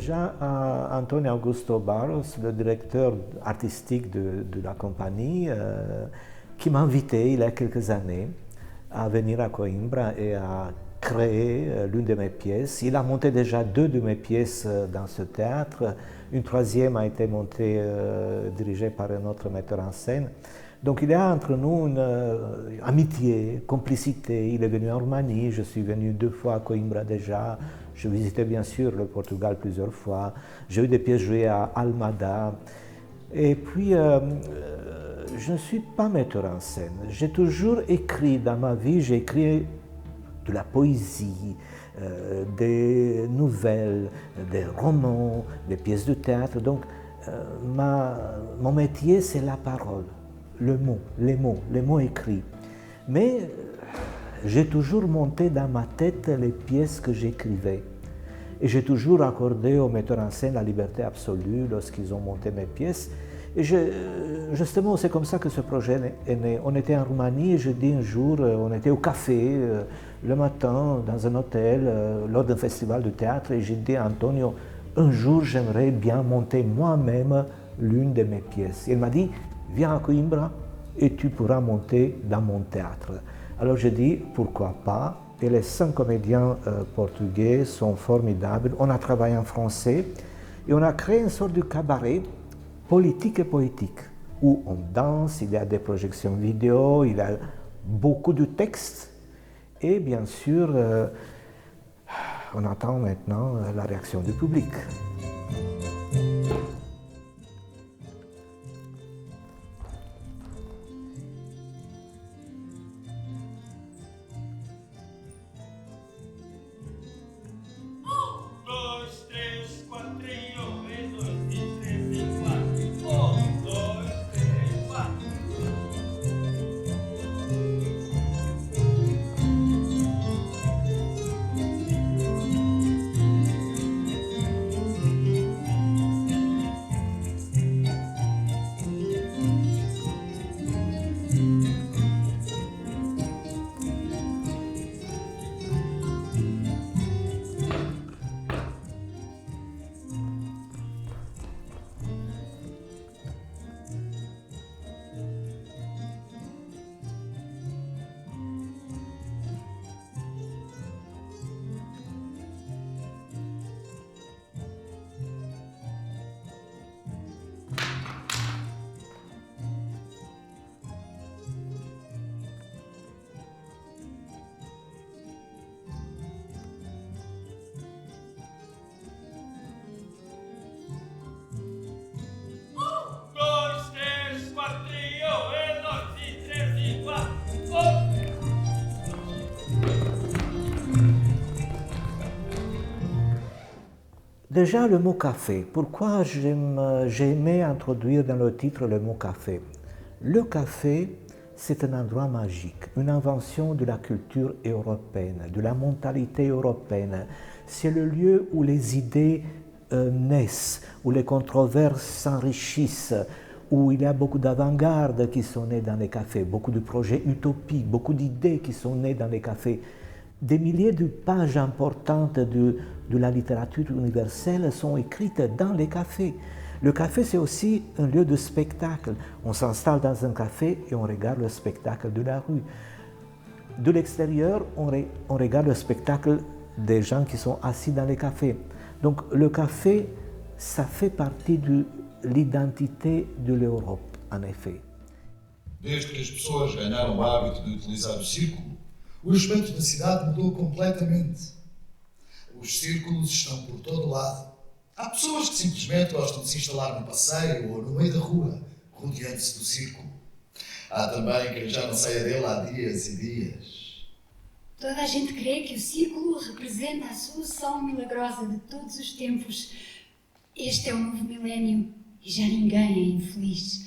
déjà à Antonio Augusto Barros, le directeur artistique de la compagnie, qui m'a invité il y a quelques années à venir à Coimbra et à créer l'une de mes pièces. Il a monté déjà 2 de mes pièces dans ce théâtre. Une troisième a été montée, dirigée par un autre metteur en scène. Donc il y a entre nous une amitié, complicité. Il est venu en Roumanie, je suis venu 2 fois à Coimbra déjà. Je visitais bien sûr le Portugal plusieurs fois. J'ai eu des pièces jouées à Almada. Et puis, je ne suis pas metteur en scène. J'ai toujours écrit dans ma vie, j'ai écrit de la poésie, des nouvelles, des romans, des pièces de théâtre. Donc, mon métier, c'est la parole, le mot, les mots écrits. Mais j'ai toujours monté dans ma tête les pièces que j'écrivais. Et j'ai toujours accordé aux metteurs en scène la liberté absolue lorsqu'ils ont monté mes pièces. Et justement, c'est comme ça que ce projet est né. On était en Roumanie et je dis un jour, on était au café le matin dans un hôtel lors d'un festival de théâtre et j'ai dit à Antonio, un jour j'aimerais bien monter moi-même l'une de mes pièces. Il m'a dit, viens à Coimbra et tu pourras monter dans mon théâtre. Alors j'ai dit, pourquoi pas? Et les 5 comédiens portugais sont formidables. On a travaillé en français et on a créé une sorte de cabaret politique et poétique, où on danse, il y a des projections vidéo, il y a beaucoup de textes, et bien sûr, on attend maintenant la réaction du public. Déjà le mot café, pourquoi j'ai aimé introduire dans le titre le mot café? Le café, c'est un endroit magique, une invention de la culture européenne, de la mentalité européenne. C'est le lieu où les idées naissent, où les controverses s'enrichissent, où il y a beaucoup d'avant-garde qui sont nées dans les cafés, beaucoup de projets utopiques, beaucoup d'idées qui sont nées dans les cafés. Des milliers de pages importantes de la littérature universelle sont écrites dans les cafés. Le café, c'est aussi un lieu de spectacle. On s'installe dans un café et on regarde le spectacle de la rue. De l'extérieur, on regarde le spectacle des gens qui sont assis dans les cafés. Donc le café, ça fait partie de l'identité de l'Europe, en effet. Desde que as pessoas ganharam o hábito de utilizar o círculo, o aspecto da cidade mudou completamente. Os círculos estão por todo lado. Há pessoas que simplesmente gostam de se instalar no passeio ou no meio da rua, rodeando-se do círculo. Há também quem já não saia dele há dias e dias. Toda a gente crê que o círculo representa a solução milagrosa de todos os tempos. Este é o novo milénio e já ninguém é infeliz.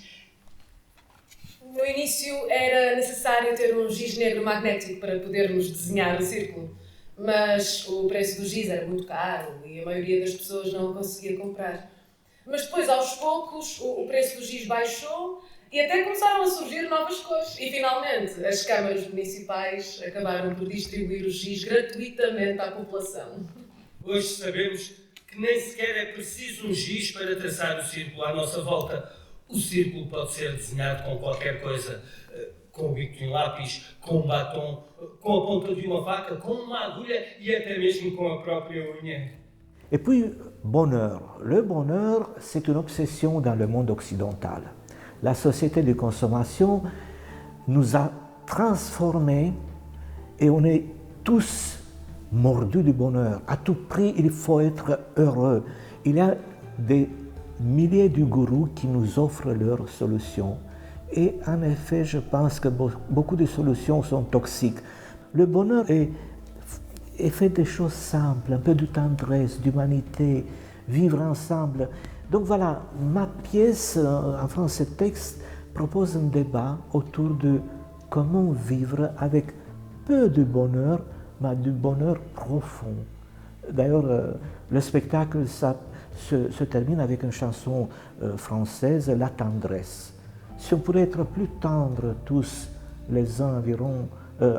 No início era necessário ter um giz negro magnético para podermos desenhar o círculo, mas o preço do giz era muito caro e a maioria das pessoas não o conseguia comprar. Mas depois, aos poucos, o preço do giz baixou e até começaram a surgir novas cores. E finalmente, as câmaras municipais acabaram por distribuir o giz gratuitamente à população. Hoje sabemos que que nem sequer é preciso um giz para traçar o círculo à nossa volta. O círculo pode ser desenhado com qualquer coisa, com o bico de um lápis, com um batom, com a ponta de uma faca, com uma agulha e até mesmo com a própria unha. Et puis, bonheur. Le bonheur, c'est une obsession dans le monde occidental. La société de consommation nous a transformés et on est tous mordus du bonheur. À tout prix, il faut être heureux. Il y a des milliers de gourous qui nous offrent leurs solutions. Et en effet, je pense que beaucoup de solutions sont toxiques. Le bonheur est fait de choses simples, un peu de tendresse, d'humanité, vivre ensemble. Donc voilà, ma pièce, enfin ce texte, propose un débat autour de comment vivre avec peu de bonheur, mais du bonheur profond. D'ailleurs, le spectacle se termine avec une chanson française, La tendresse. Si on pourrait être plus tendres tous les uns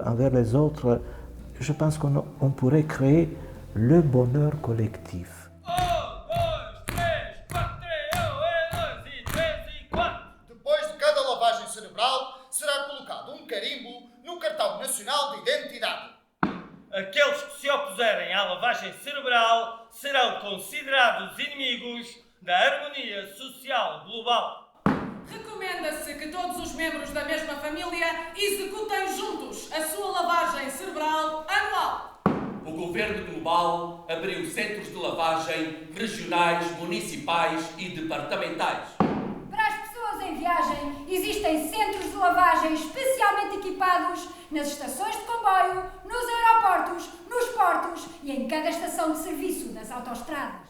envers les autres, je pense qu'on pourrait créer le bonheur collectif. Depois de cada lavagem cerebral, será colocado um carimbo no Cartão Nacional de Identidade. Aqueles que se opuserem à lavagem cerebral serão considerados inimigos da harmonia social global. Recomenda-se que todos os membros da mesma família executem juntos a sua lavagem cerebral anual. O Governo Global abriu centros de lavagem regionais, municipais e departamentais. Para as pessoas em viagem, existem centros de lavagem especialmente equipados nas estações de comboio, nos aeroportos, nos portos e em cada estação de serviço das autoestradas.